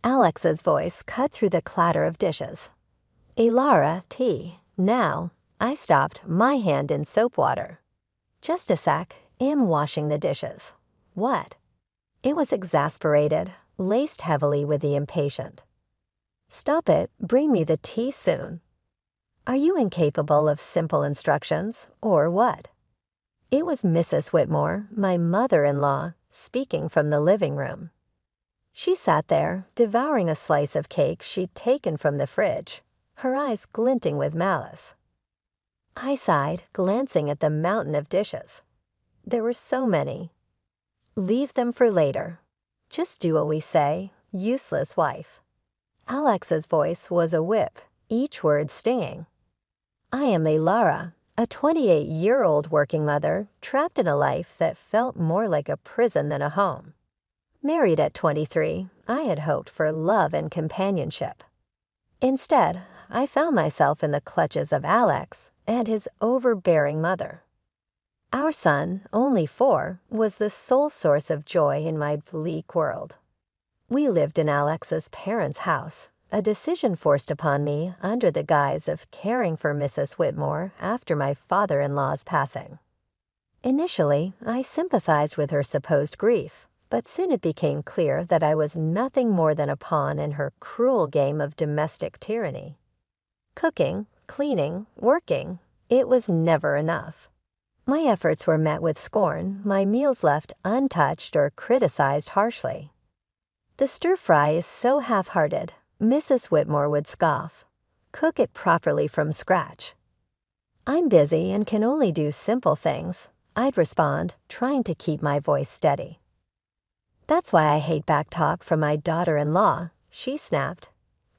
Alex's voice cut through the clatter of dishes. Lara, tea. Now. I stopped, my hand in soap water. Just a sec, am washing the dishes. What? It was exasperated, laced heavily with the impatient. Stop it, bring me the tea soon. Are you incapable of simple instructions, or what? It was Mrs. Whitmore, my mother-in-law, speaking from the living room. She sat there, devouring a slice of cake she'd taken from the fridge, her eyes glinting with malice. I sighed, glancing at the mountain of dishes. There were so many. Leave them for later. Just do what we say, useless wife. Alex's voice was a whip, each word stinging. I am Lara, a 28-year-old working mother trapped in a life that felt more like a prison than a home. Married at 23, I had hoped for love and companionship. Instead, I found myself in the clutches of Alex and his overbearing mother. Our son, only 4, was the sole source of joy in my bleak world. We lived in Alex's parents' house, a decision forced upon me under the guise of caring for Mrs. Whitmore after my father-in-law's passing. Initially, I sympathized with her supposed grief, but soon it became clear that I was nothing more than a pawn in her cruel game of domestic tyranny. Cooking, cleaning, working, it was never enough. My efforts were met with scorn, my meals left untouched or criticized harshly. The stir-fry is so half-hearted, Mrs. Whitmore would scoff. Cook it properly from scratch. I'm busy and can only do simple things, I'd respond, trying to keep my voice steady. That's why I hate back talk from my daughter-in-law, she snapped.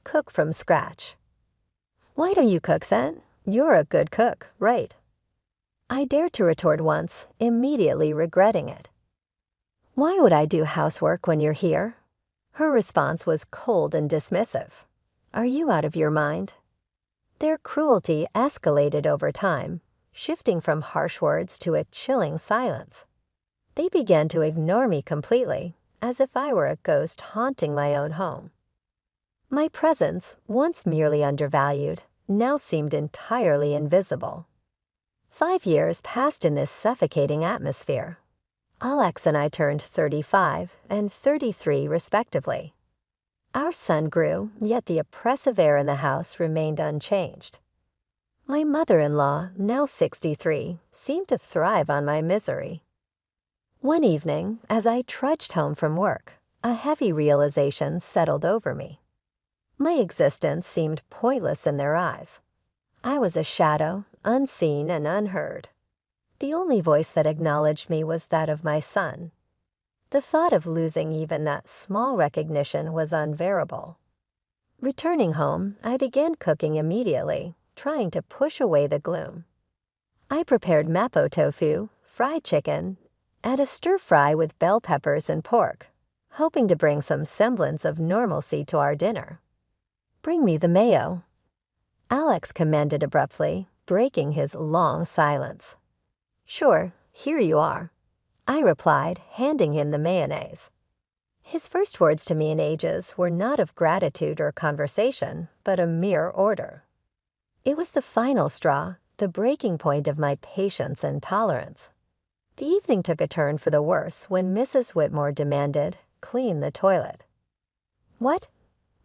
Cook from scratch. Why don't you cook then? You're a good cook, right? I dared to retort once, immediately regretting it. Why would I do housework when you're here? Her response was cold and dismissive. Are you out of your mind? Their cruelty escalated over time, shifting from harsh words to a chilling silence. They began to ignore me completely, as if I were a ghost haunting my own home. My presence, once merely undervalued, now seemed entirely invisible. 5 years passed in this suffocating atmosphere. Alex and I turned 35 and 33 respectively. Our son grew, yet the oppressive air in the house remained unchanged. My mother-in-law, now 63, seemed to thrive on my misery. One evening, as I trudged home from work, a heavy realization settled over me. My existence seemed pointless in their eyes. I was a shadow, unseen and unheard. The only voice that acknowledged me was that of my son. The thought of losing even that small recognition was unbearable. Returning home, I began cooking immediately, trying to push away the gloom. I prepared mapo tofu, fried chicken, and a stir-fry with bell peppers and pork, hoping to bring some semblance of normalcy to our dinner. Bring me the mayo. Alex commanded abruptly, breaking his long silence. Sure, here you are, I replied, handing him the mayonnaise. His first words to me in ages were not of gratitude or conversation, but a mere order. It was the final straw, the breaking point of my patience and tolerance. The evening took a turn for the worse when Mrs. Whitmore demanded, "Clean the toilet." What?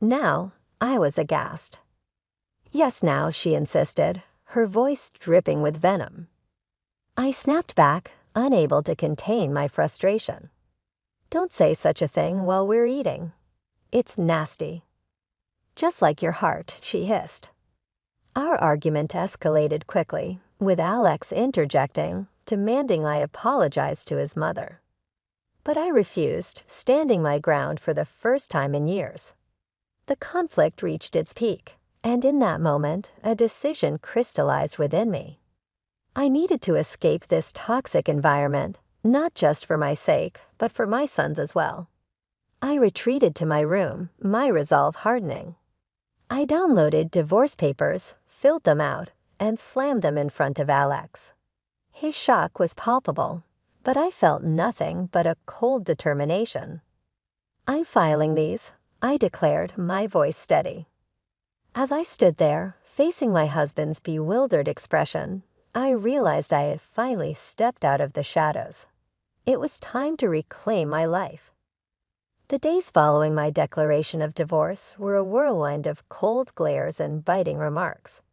Now? I was aghast. Yes, now, she insisted, her voice dripping with venom. I snapped back, unable to contain my frustration. Don't say such a thing while we're eating. It's nasty. Just like your heart, she hissed. Our argument escalated quickly, with Alex interjecting, demanding I apologize to his mother. But I refused, standing my ground for the first time in years. The conflict reached its peak, and in that moment, a decision crystallized within me. I needed to escape this toxic environment, not just for my sake, but for my son's as well. I retreated to my room, my resolve hardening. I downloaded divorce papers, filled them out, and slammed them in front of Alex. His shock was palpable, but I felt nothing but a cold determination. I'm filing these. I declared, my voice steady. As I stood there, facing my husband's bewildered expression, I realized I had finally stepped out of the shadows. It was time to reclaim my life. The days following my declaration of divorce were a whirlwind of cold glares and biting remarks.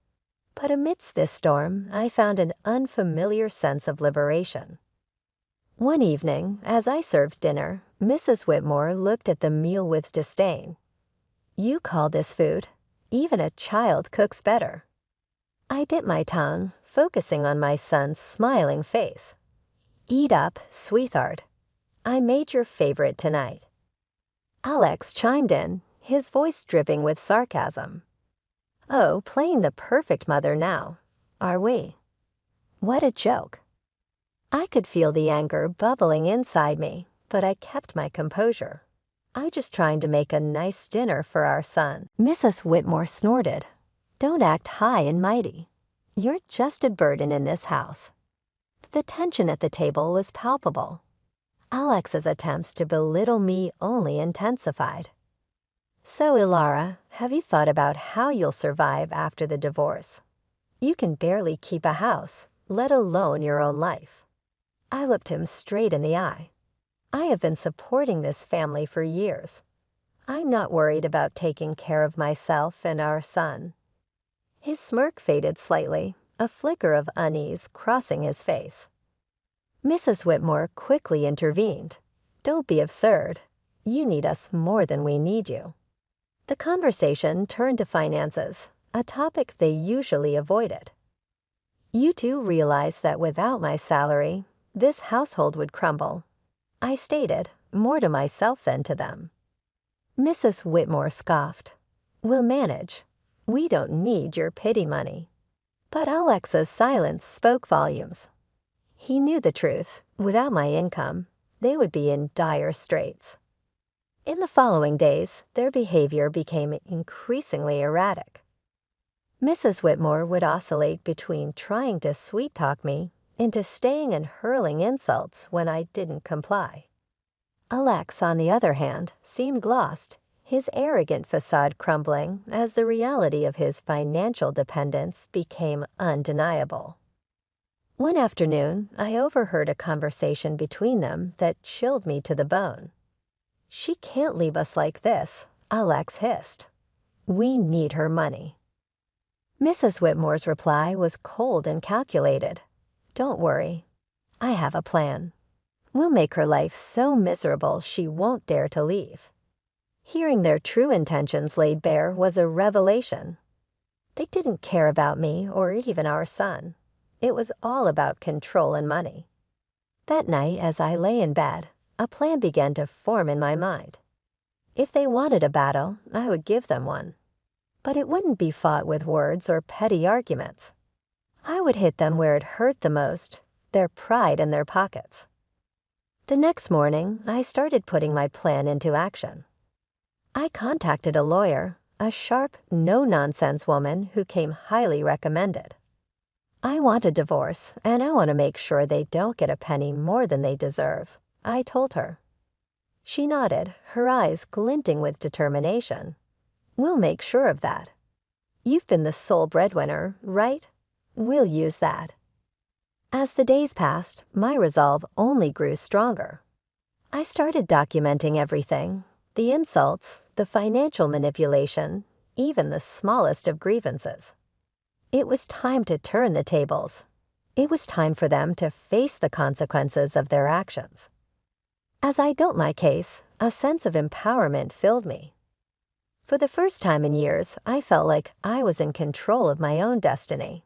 But amidst this storm, I found an unfamiliar sense of liberation. One evening, as I served dinner, Mrs. Whitmore looked at the meal with disdain. "You call this food? Even a child cooks better." I bit my tongue, focusing on my son's smiling face. "Eat up, sweetheart. I made your favorite tonight." Alex chimed in, his voice dripping with sarcasm. "Oh, playing the perfect mother now, are we? What a joke." I could feel the anger bubbling inside me, but I kept my composure. I just trying to make a nice dinner for our son. Mrs. Whitmore snorted. "Don't act high and mighty. You're just a burden in this house." The tension at the table was palpable. Alex's attempts to belittle me only intensified. "So, Ilara, have you thought about how you'll survive after the divorce? You can barely keep a house, let alone your own life." I looked him straight in the eye. "I have been supporting this family for years. I'm not worried about taking care of myself and our son." His smirk faded slightly, a flicker of unease crossing his face. Mrs. Whitmore quickly intervened. "Don't be absurd. You need us more than we need you." The conversation turned to finances, a topic they usually avoided. "You two realize that without my salary, this household would crumble," I stated, more to myself than to them. Mrs. Whitmore scoffed. "We'll manage. We don't need your pity money." But Alex's silence spoke volumes. He knew the truth. Without my income, they would be in dire straits. In the following days, their behavior became increasingly erratic. Mrs. Whitmore would oscillate between trying to sweet-talk me into staying and hurling insults when I didn't comply. Alex, on the other hand, seemed lost, his arrogant facade crumbling as the reality of his financial dependence became undeniable. One afternoon, I overheard a conversation between them that chilled me to the bone. "She can't leave us like this," Alex hissed. "We need her money." Mrs. Whitmore's reply was cold and calculated. "Don't worry. I have a plan. We'll make her life so miserable she won't dare to leave." Hearing their true intentions laid bare was a revelation. They didn't care about me or even our son. It was all about control and money. That night, as I lay in bed, a plan began to form in my mind. If they wanted a battle, I would give them one. But it wouldn't be fought with words or petty arguments. I would hit them where it hurt the most, their pride in their pockets. The next morning, I started putting my plan into action. I contacted a lawyer, a sharp, no-nonsense woman who came highly recommended. "I want a divorce, and I want to make sure they don't get a penny more than they deserve," I told her. She nodded, her eyes glinting with determination. "We'll make sure of that. You've been the sole breadwinner, right? We'll use that." As the days passed, my resolve only grew stronger. I started documenting everything, the insults, the financial manipulation, even the smallest of grievances. It was time to turn the tables. It was time for them to face the consequences of their actions. As I built my case, a sense of empowerment filled me. For the first time in years, I felt like I was in control of my own destiny.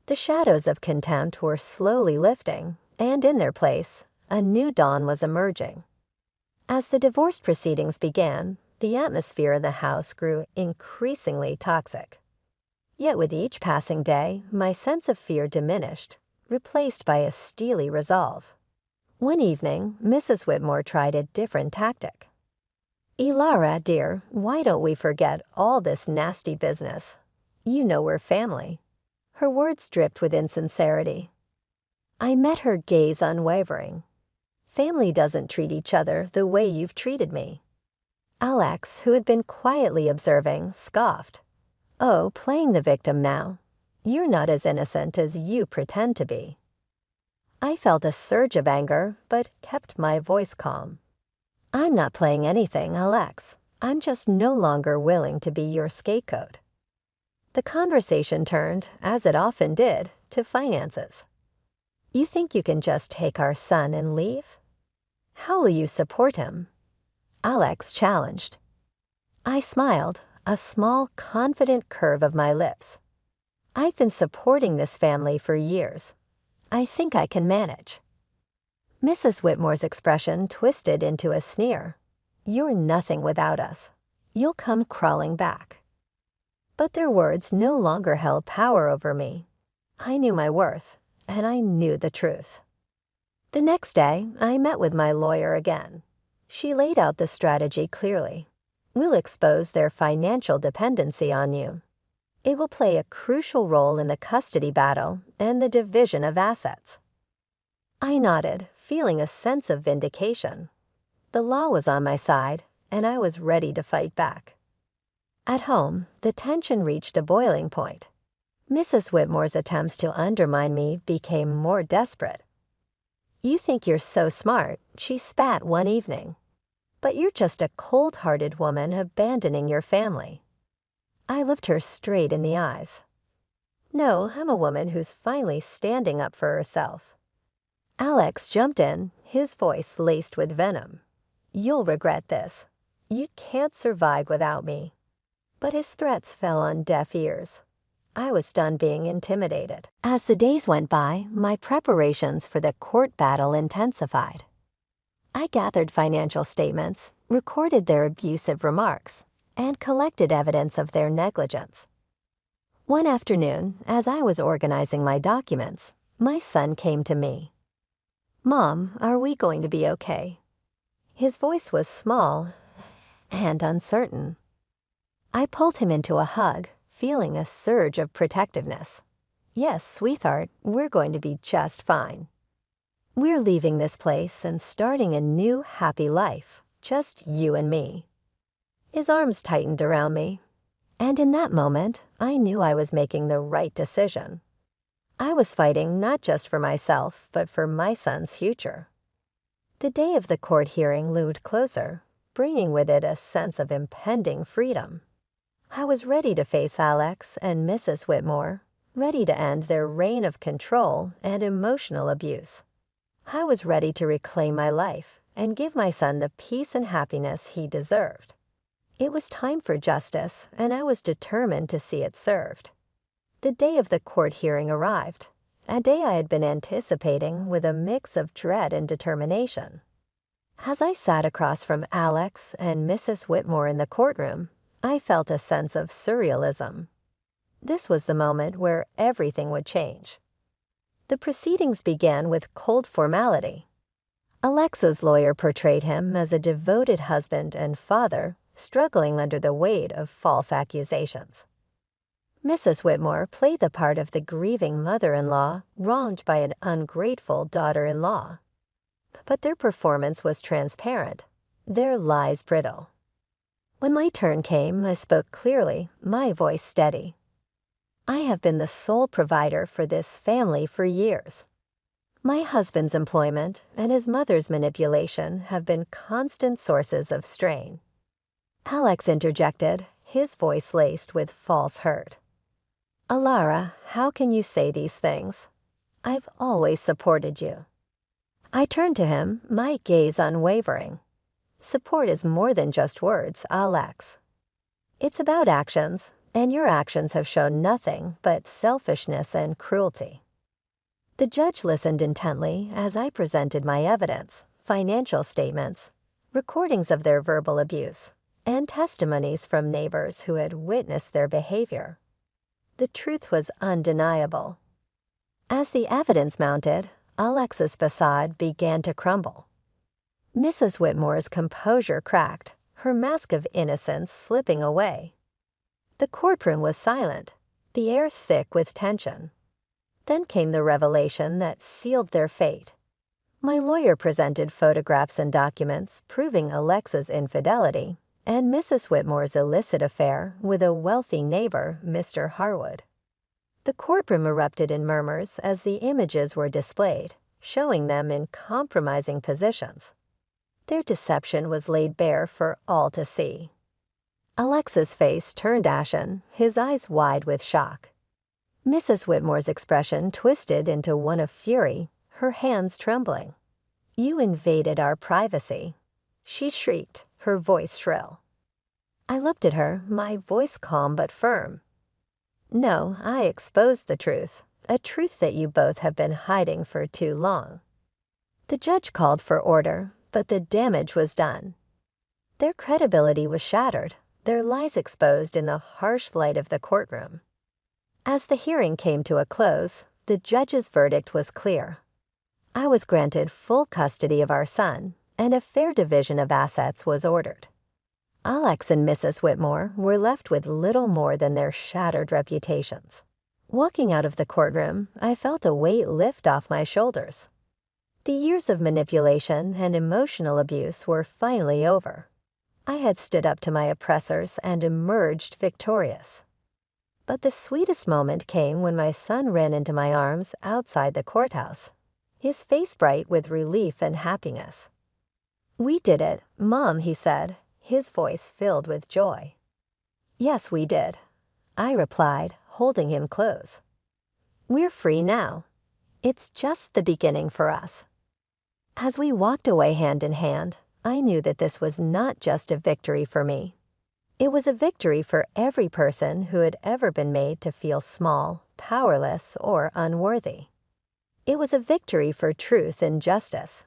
The shadows of contempt were slowly lifting, and in their place, a new dawn was emerging. As the divorce proceedings began, the atmosphere in the house grew increasingly toxic. Yet with each passing day, my sense of fear diminished, replaced by a steely resolve. One evening, Mrs. Whitmore tried a different tactic. "Ilara, dear, why don't we forget all this nasty business? You know we're family." Her words dripped with insincerity. I met her gaze unwavering. "Family doesn't treat each other the way you've treated me." Alex, who had been quietly observing, scoffed. "Oh, playing the victim now. You're not as innocent as you pretend to be." I felt a surge of anger, but kept my voice calm. "I'm not playing anything, Alex. I'm just no longer willing to be your scapegoat." The conversation turned, as it often did, to finances. "You think you can just take our son and leave? How will you support him?" Alex challenged. I smiled, a small, confident curve of my lips. "I've been supporting this family for years. I think I can manage." Mrs. Whitmore's expression twisted into a sneer. "You're nothing without us. You'll come crawling back." But their words no longer held power over me. I knew my worth, and I knew the truth. The next day, I met with my lawyer again. She laid out the strategy clearly. "We'll expose their financial dependency on you. It will play a crucial role in the custody battle and the division of assets." I nodded, feeling a sense of vindication. The law was on my side, and I was ready to fight back. At home, the tension reached a boiling point. Mrs. Whitmore's attempts to undermine me became more desperate. "You think you're so smart," she spat one evening. "But you're just a cold-hearted woman abandoning your family." I looked her straight in the eyes. "No, I'm a woman who's finally standing up for herself." Alex jumped in, his voice laced with venom. "You'll regret this. You can't survive without me." But his threats fell on deaf ears. I was done being intimidated. As the days went by, my preparations for the court battle intensified. I gathered financial statements, recorded their abusive remarks, and collected evidence of their negligence. One afternoon, as I was organizing my documents, my son came to me. "Mom, are we going to be okay?" His voice was small and uncertain. I pulled him into a hug, feeling a surge of protectiveness. "Yes, sweetheart, we're going to be just fine. We're leaving this place and starting a new, happy life, just you and me." His arms tightened around me, and in that moment, I knew I was making the right decision. I was fighting not just for myself, but for my son's future. The day of the court hearing loomed closer, bringing with it a sense of impending freedom. I was ready to face Alex and Mrs. Whitmore, ready to end their reign of control and emotional abuse. I was ready to reclaim my life and give my son the peace and happiness he deserved. It was time for justice, and I was determined to see it served. The day of the court hearing arrived, a day I had been anticipating with a mix of dread and determination. As I sat across from Alex and Mrs. Whitmore in the courtroom, I felt a sense of surrealism. This was the moment where everything would change. The proceedings began with cold formality. Alexa's lawyer portrayed him as a devoted husband and father, struggling under the weight of false accusations. Mrs. Whitmore played the part of the grieving mother-in-law wronged by an ungrateful daughter-in-law. But their performance was transparent, their lies brittle. When my turn came, I spoke clearly, my voice steady. "I have been the sole provider for this family for years. My husband's employment and his mother's manipulation have been constant sources of strain." Alex interjected, his voice laced with false hurt. "Alara, how can you say these things? I've always supported you." I turned to him, my gaze unwavering. "Support is more than just words, Alex. It's about actions, and your actions have shown nothing but selfishness and cruelty." The judge listened intently as I presented my evidence, financial statements, recordings of their verbal abuse, and testimonies from neighbors who had witnessed their behavior. The truth was undeniable. As the evidence mounted, Alexa's facade began to crumble. Mrs. Whitmore's composure cracked, her mask of innocence slipping away. The courtroom was silent, the air thick with tension. Then came the revelation that sealed their fate. My lawyer presented photographs and documents proving Alexa's infidelity and Mrs. Whitmore's illicit affair with a wealthy neighbor, Mr. Harwood. The courtroom erupted in murmurs as the images were displayed, showing them in compromising positions. Their deception was laid bare for all to see. Alex's face turned ashen, his eyes wide with shock. Mrs. Whitmore's expression twisted into one of fury, her hands trembling. "You invaded our privacy," she shrieked, her voice shrill. I looked at her, my voice calm but firm. "No, I exposed the truth, a truth that you both have been hiding for too long." The judge called for order, but the damage was done. Their credibility was shattered, their lies exposed in the harsh light of the courtroom. As the hearing came to a close, the judge's verdict was clear. I was granted full custody of our son, and a fair division of assets was ordered. Alex and Mrs. Whitmore were left with little more than their shattered reputations. Walking out of the courtroom, I felt a weight lift off my shoulders. The years of manipulation and emotional abuse were finally over. I had stood up to my oppressors and emerged victorious. But the sweetest moment came when my son ran into my arms outside the courthouse, his face bright with relief and happiness. "We did it, Mom," he said, his voice filled with joy. "Yes, we did," I replied, holding him close. "We're free now. It's just the beginning for us." As we walked away hand in hand, I knew that this was not just a victory for me. It was a victory for every person who had ever been made to feel small, powerless, or unworthy. It was a victory for truth and justice.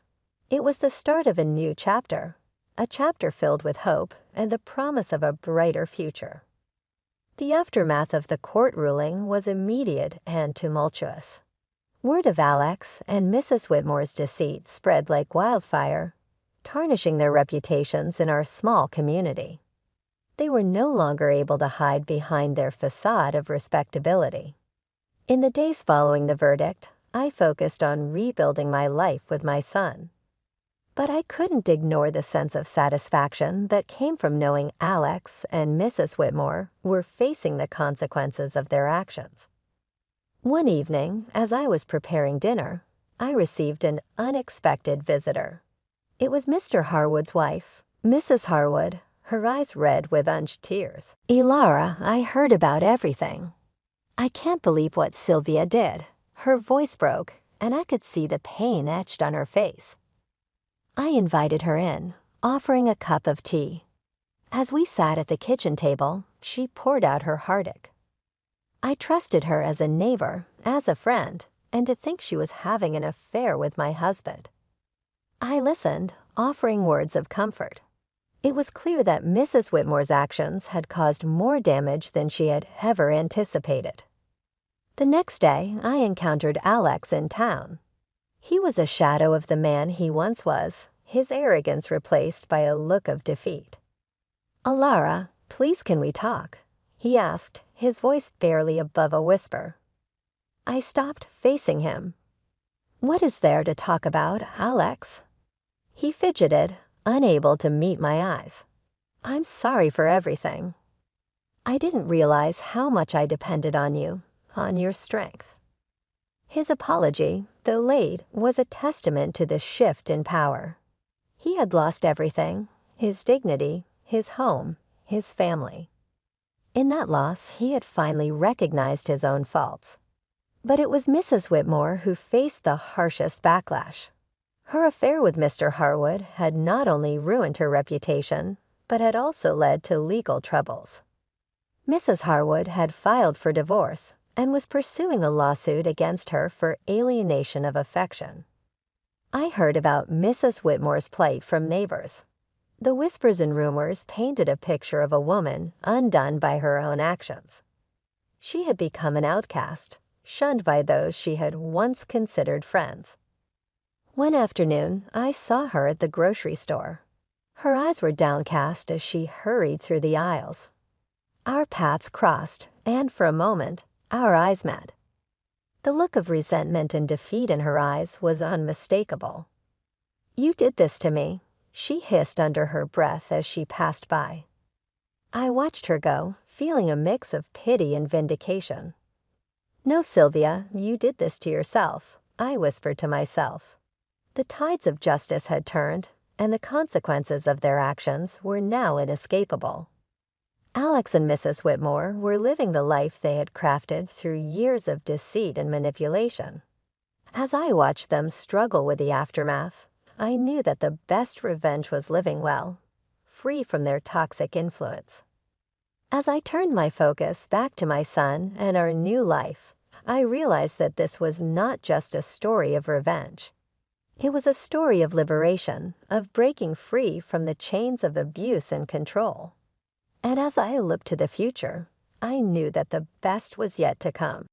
It was the start of a new chapter, a chapter filled with hope and the promise of a brighter future. The aftermath of the court ruling was immediate and tumultuous. Word of Alex and Mrs. Whitmore's deceit spread like wildfire, tarnishing their reputations in our small community. They were no longer able to hide behind their facade of respectability. In the days following the verdict, I focused on rebuilding my life with my son. But I couldn't ignore the sense of satisfaction that came from knowing Alex and Mrs. Whitmore were facing the consequences of their actions. One evening, as I was preparing dinner, I received an unexpected visitor. It was Mr. Harwood's wife, Mrs. Harwood, her eyes red with unshed tears. "Elara, I heard about everything. I can't believe what Sylvia did." Her voice broke, and I could see the pain etched on her face. I invited her in, offering a cup of tea. As we sat at the kitchen table, she poured out her heartache. I trusted her as a neighbor, as a friend, and to think she was having an affair with my husband. I listened, offering words of comfort. It was clear that Mrs. Whitmore's actions had caused more damage than she had ever anticipated. The next day, I encountered Alex in town. He was a shadow of the man he once was, his arrogance replaced by a look of defeat. "Elara, please can we talk?" he asked, his voice barely above a whisper. I stopped, facing him. "What is there to talk about, Alex?" He fidgeted, unable to meet my eyes. "I'm sorry for everything. I didn't realize how much I depended on you, on your strength." His apology, though late, was a testament to the shift in power. He had lost everything: his dignity, his home, his family. In that loss, he had finally recognized his own faults. But it was Mrs. Whitmore who faced the harshest backlash. Her affair with Mr. Harwood had not only ruined her reputation, but had also led to legal troubles. Mrs. Harwood had filed for divorce and was pursuing a lawsuit against her for alienation of affection. I heard about Mrs. Whitmore's plight from neighbors. The whispers and rumors painted a picture of a woman undone by her own actions. She had become an outcast, shunned by those she had once considered friends. One afternoon, I saw her at the grocery store. Her eyes were downcast as she hurried through the aisles. Our paths crossed, and for a moment, our eyes met. The look of resentment and defeat in her eyes was unmistakable. "You did this to me," she hissed under her breath as she passed by. I watched her go, feeling a mix of pity and vindication. "No, Sylvia, you did this to yourself," I whispered to myself. The tides of justice had turned, and the consequences of their actions were now inescapable. Alex and Mrs. Whitmore were living the life they had crafted through years of deceit and manipulation. As I watched them struggle with the aftermath, I knew that the best revenge was living well, free from their toxic influence. As I turned my focus back to my son and our new life, I realized that this was not just a story of revenge. It was a story of liberation, of breaking free from the chains of abuse and control. And as I looked to the future, I knew that the best was yet to come.